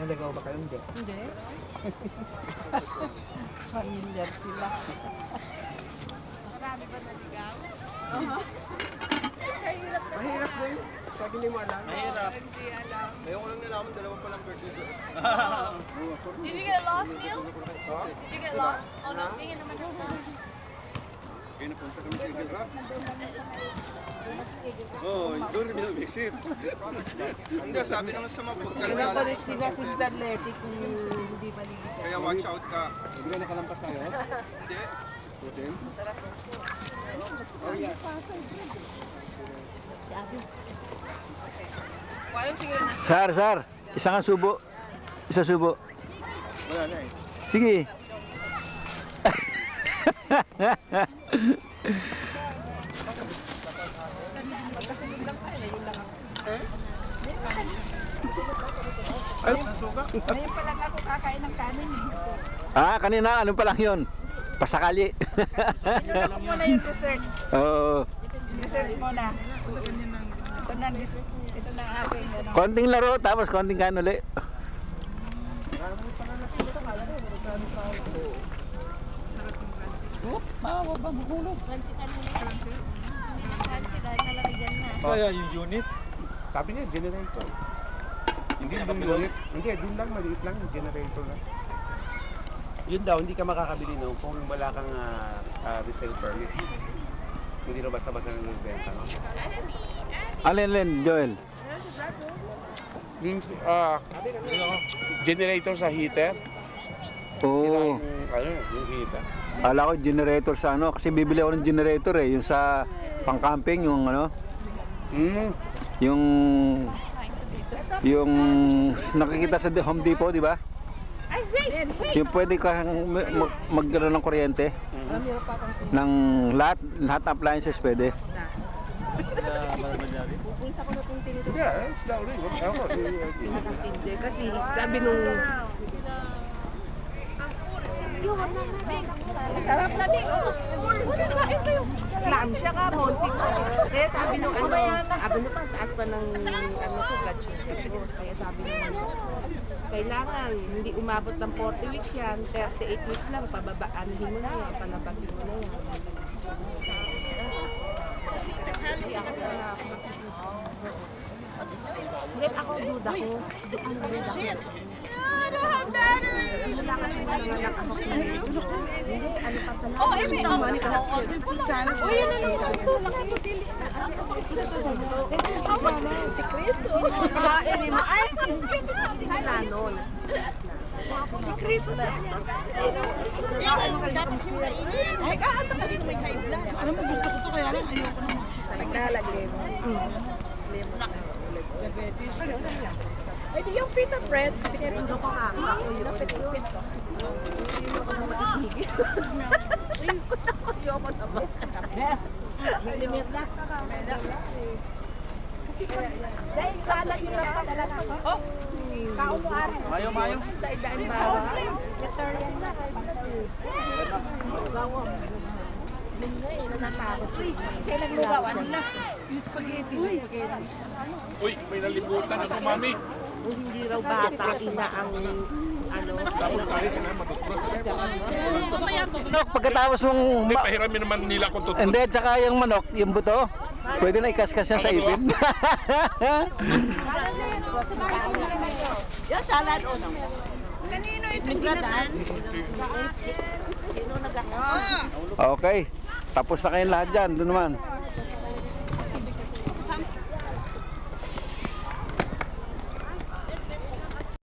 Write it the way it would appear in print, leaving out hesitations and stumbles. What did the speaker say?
Naligaw ba kayo? Hindi. Hindi. Familiar sila. Marami ba naligaw? Mahirap din. Sabi niyo mo alam. Mahirap. Hindi alam. Ngayon ko lang nalaman, dalawa pa lang birthday ko. Did you get lost, Neil? Did you get lost? Oh no, tingin naman ako. Kaya napunta kami sa Eagle Rock. Oh, doon rin binabiksit. Hindi, sabi naman sa mga pagkakalala. Pinapalit sila si Starleti kung hindi malinis. Kaya watch out ka. Hindi ba nakalampas tayo? Hindi. Putin? Oh, yeah. Why don't you get an Sar, isang subo. Isa subo. Wala na eh. Sige. Ngayon pa lang ako kakain ng kanin. Kanina, ano pa lang yun? Pasakali. Ito muna yung dessert. Oo. Dessert muna. Ito na aking ano. Konting laro, tapos konting kain uli. Bawa ba mahulog? crunchy kanina? Crunchy dahil nalagyan na. Kaya yung unit. Sabi niya, generator. Hindi yung unit. Hindi, din lang, maliit lang yung generator lang. Yun daw, hindi ka makakabili no kung wala kang resale permit. Hindi na basta-basta nang nagbenta, no? Alin, Joel? Yung generator sa heater. Oo. Yung heater. Kala ko generator sa ano, kasi bibili ako ng generator yung sa pang-camping, yung ano, yung nakikita sa Home Depot, di ba? Yung pwede kang magkaroon ng kuryente ng lahat ng appliances pwede. Yeah, it's not really. Kasi sabi nung sarap na din. Clam siya ka, montik. Kaya sabi nung sabi nung pa, taas pa ng ko, blood sugar ko. Kaya sabi nung kailangan, hindi umabot ng 40 weeks yan, 38 weeks lang, pababaanin mo na yan, panabasin mo na yan. Hindi ako duda ko. Oh, Amy, oh, yun na lang. Susang ito, dili na. Sikreto. Kain mo, ay, nanon. Sikreto na. Ay, kaanta ka din may high blood. Alam mo, gusto ko to kaya lang ayoko na Naglalagay mo. diabetes. Ay, di yung pita bread. Pinatulo ko ka. Ako yun. Napit-pit ko. Hindi ko na matigil. Ayoko na ba? May limit na. Kasi dahil sala yun lang pala na. Oh! Kaulo-ari. Mayo. Dahil ba? Vegetarian na. Gawang. Siya naglugawan na. Spaghetti. Uy, may nalibutan na sumami. Kung hindi raw bata, ina ang ano. Tapos kahit na matutros. Manok, pagkatapos mong... Hindi, pahiramin naman nila kung tutros. Hindi, tsaka yung manok, yung buto, pwede na ikaskas yan sa ipin. Yan, salad o no? Kanino ito ginatan? Sino nag-ako? Okay, tapos na kayong lahat dyan, doon naman.